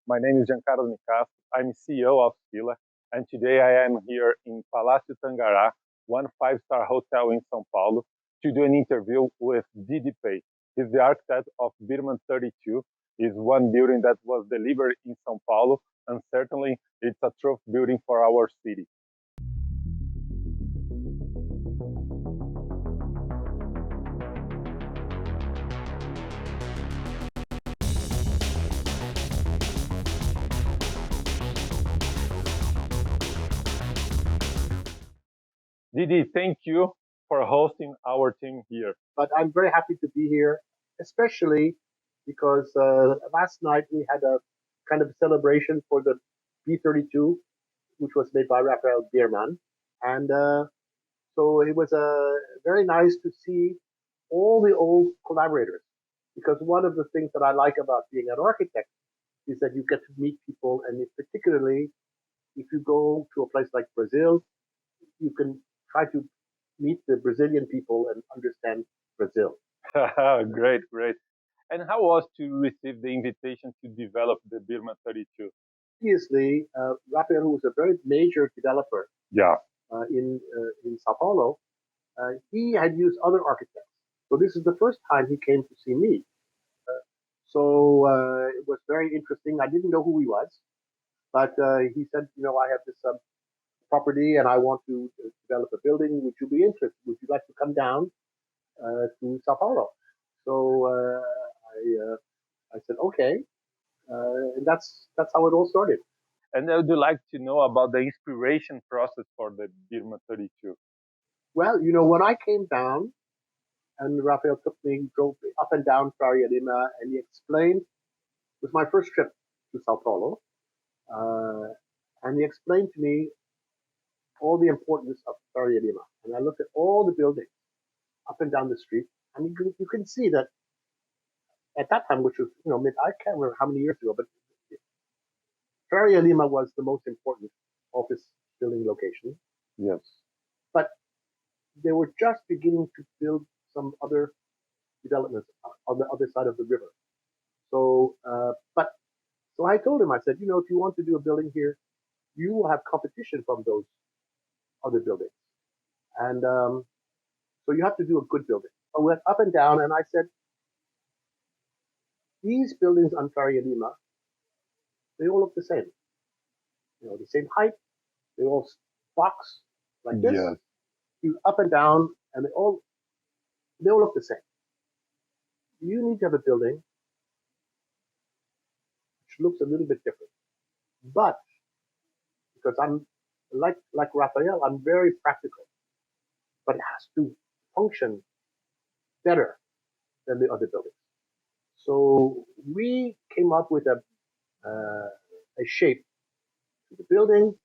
My name is Giancarlo Nicastro. I'm CEO of SiiLA, and today I am here in Palácio Tangará, one five-star hotel in São Paulo, to do an interview with Didi Pei. He's the architect of B32. It's one building that was delivered in São Paulo, and certainly it's a trophy building for our city. Didi, thank you for hosting our team here. But I'm very happy to be here, especially because last night we had a kind of celebration for the B32, which was made by Rafael Birmann. And so it was very nice to see all the old collaborators, because one of the things that I like about being an architect is that you get to meet people, and particularly if you go to a place like Brazil, you can try to meet the Brazilian people and understand Brazil. Great, great. And how was to receive the invitation to develop the Birmann 32? Previously, Rafael, who was a very major developer in São Paulo, he had used other architects. So this is the first time he came to see me. So it was very interesting. I didn't know who he was, but he said, I have this property and I want to develop a building. Would you be interested? Would you like to come down to Sao Paulo? So I said, okay. And that's how it all started. And I would like to know about the inspiration process for the Birmann 32. Well, when I came down and Rafael drove me up and down Faria Lima, and he explained, it was my first trip to Sao Paulo, and he explained to me all the importance of Faria Lima. And I looked at all the buildings up and down the street, and you can see that at that time, which was, I can't remember how many years ago, but Faria Lima was the most important office building location. Yes. But they were just beginning to build some other developments on the other side of the river. So, so I told him, I said, if you want to do a building here, you will have competition from those other buildings. And so you have to do a good building. I went up and down and I said, these buildings on Faria Lima, they all look the same. The same height, they all box like this. Yes. You up and down, and they all look the same. You need to have a building which looks a little bit different. But because I'm like Rafael, I'm very practical, but it has to function better than the other buildings. So we came up with a shape to the building,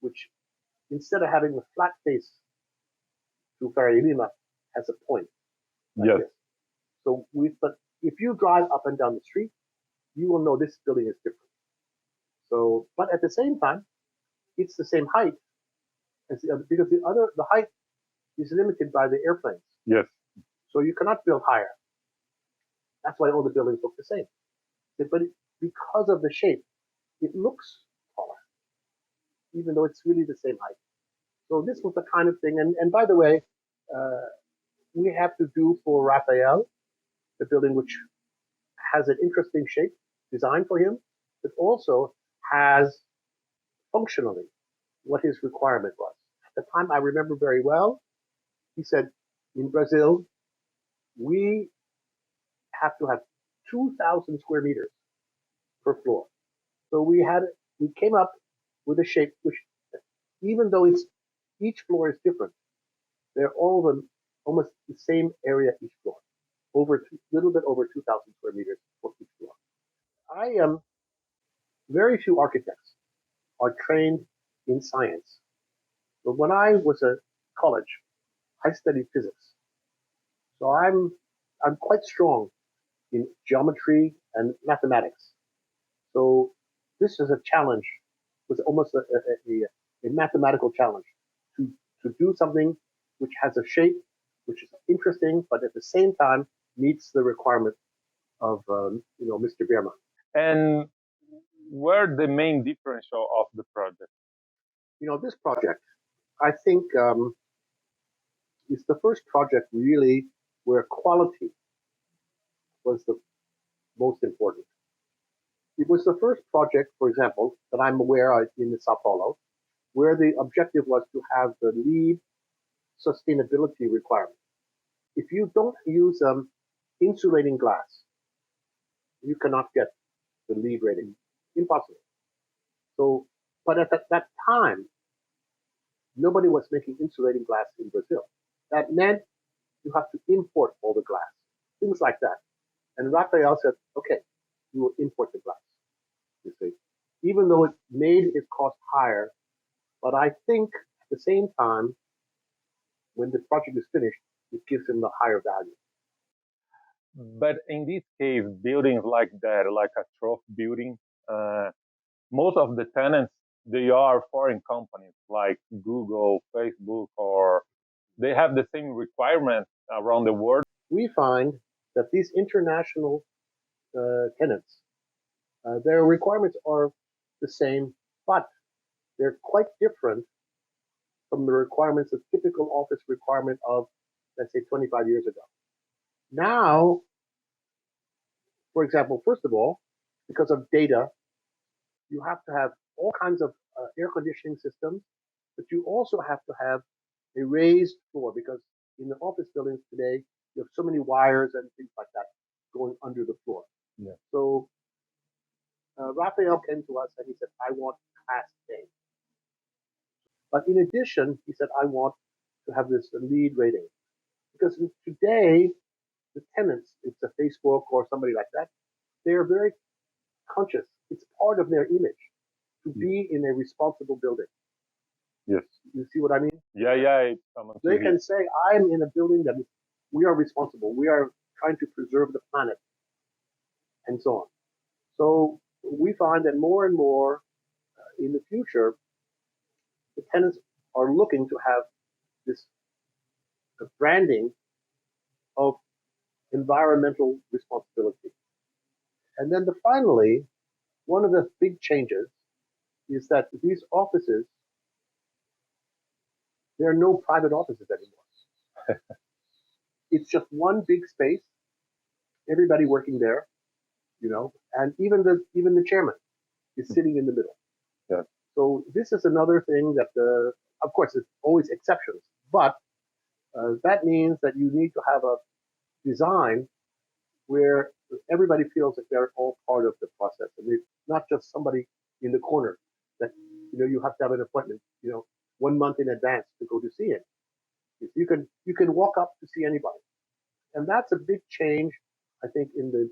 which instead of having a flat face to Faria Lima, has a point. Like yes. This. So but if you drive up and down the street, you will know this building is different. So, but at the same time, it's the same height as the other, because the height is limited by the airplanes. Yes. So you cannot build higher. That's why all the buildings look the same. But because of the shape, it looks taller, even though it's really the same height. So this was the kind of thing. And by the way, we have to do for Rafael, the building which has an interesting shape, design for him, but also has functionally what his requirement was. At the time, I remember very well, he said, in Brazil, we have to have 2,000 square meters per floor. So we came up with a shape which, even though each floor is different, they're all almost the same area each floor, little bit over 2,000 square meters for each floor. Very few architects are trained in science. But when I was at college, I studied physics. So I'm quite strong in geometry and mathematics. So this is a challenge. It was almost a mathematical challenge to do something which has a shape, which is interesting, but at the same time meets the requirement of Mr. Birmann. And where the main differential of the project? This project, I think, is the first project really where quality was the most important. It was the first project, for example, that I'm aware of in Sao Paulo, where the objective was to have the LEED sustainability requirement. If you don't use insulating glass, you cannot get the LEED rating. Impossible. So, but at that time, nobody was making insulating glass in Brazil. That meant you have to import all the glass, things like that. And Rafael said, okay, you will import the glass, you see. Even though it made its cost higher, but I think at the same time, when the project is finished, it gives him the higher value. But in this case, buildings like that, like a trophy building, most of the tenants, they are foreign companies like Google, Facebook, or they have the same requirements around the world. We find that these international tenants, their requirements are the same, but they're quite different from the requirements, the typical office requirement of, let's say, 25 years ago. Now, for example, first of all, because of data, you have to have all kinds of air conditioning systems, but you also have to have a raised floor because in the office buildings today, you have so many wires and things like that going under the floor. Yeah. So Rafael came to us and he said, I want Class A. But in addition, he said, I want to have this LEED rating. Because today, the tenants, it's a Facebook or somebody like that, they're very conscious. It's part of their image to be in a responsible building. Yes. You see what I mean? Yeah. They can say, I'm in a building that we are responsible. We are trying to preserve the planet and so on. So we find that more and more in the future, the tenants are looking to have this branding of environmental responsibility. And then finally, one of the big changes is that these offices, there are no private offices anymore. It's just one big space, everybody working there, and even the chairman is sitting in the middle. Yeah. So this is another thing that, of course, there's always exceptions, but that means that you need to have a design where everybody feels that they're all part of the process, and it's not just somebody in the corner that you have to have an appointment 1 month in advance to go to see it. You can walk up to see anybody, and that's a big change, I think, in the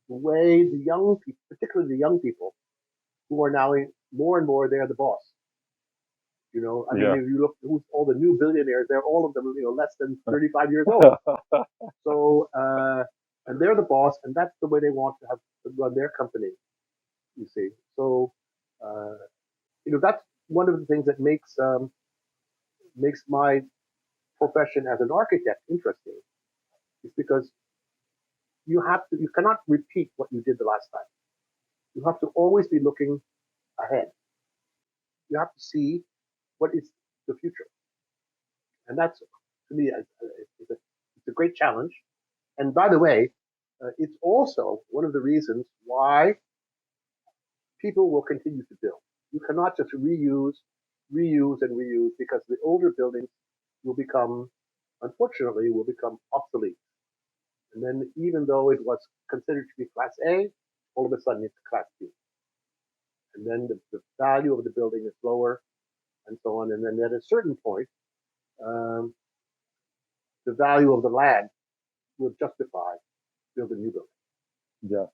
way the young people, particularly the young people, who are now more and more they're the boss. I mean, if you look who's all the new billionaires, they're all of them less than 35 years old. So and they're the boss, and that's the way they want to run their company. You see, so that's one of the things that makes my profession as an architect interesting. Is because you cannot repeat what you did the last time. You have to always be looking ahead. You have to see what is the future, and that's, to me, it's a great challenge. And by the way, it's also one of the reasons why people will continue to build. You cannot just reuse, because the older buildings unfortunately, will become obsolete. And then even though it was considered to be Class A, all of a sudden it's Class B. And then the value of the building is lower and so on. And then at a certain point, the value of the land will justify building a new building. Yeah.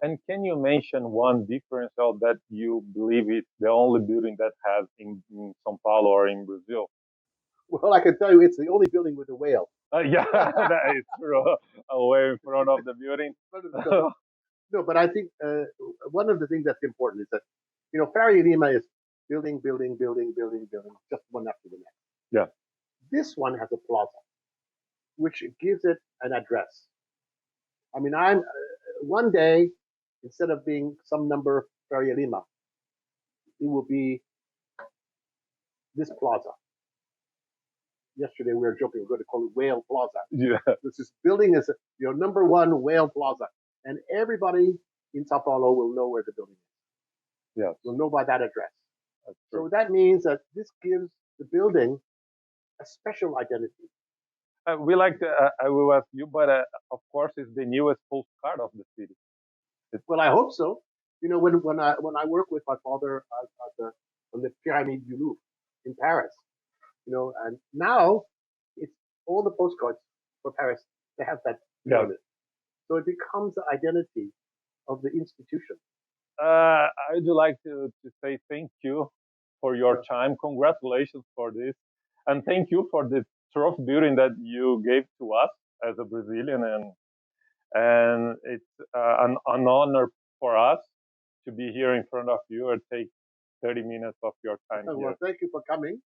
And can you mention one differential that you believe it's the only building that has in São Paulo or in Brazil? Well, I can tell you it's the only building with a whale. Yeah, that is true. Away in front of the building. No, but I think one of the things that's important is that, Faria Lima is building, just one after the next. Yeah. This one has a plaza, which gives it an address. I mean, one day instead of being some number Faria Lima, it will be this plaza. Yesterday we were joking, we're going to call it Whale Plaza. Yeah. This building is your number one Whale Plaza. And everybody in Sao Paulo will know where the building is. Yes. Will know by that address. That's So true. that means that this gives the building a special identity. We like to, I will ask you, but of course, it's the newest postcard of the city. Well, I hope so. You know, when I work with my father on the Pyramide du Louvre in Paris, you know, and now it's all the postcards for Paris. They have that pyramid. So it becomes the identity of the institution. I'd like to say thank you for your time. Congratulations for this. And thank you for the trophy building that you gave to us as a Brazilian. And it's an honor for us to be here in front of you and take 30 minutes of your time here. Well, thank you for coming.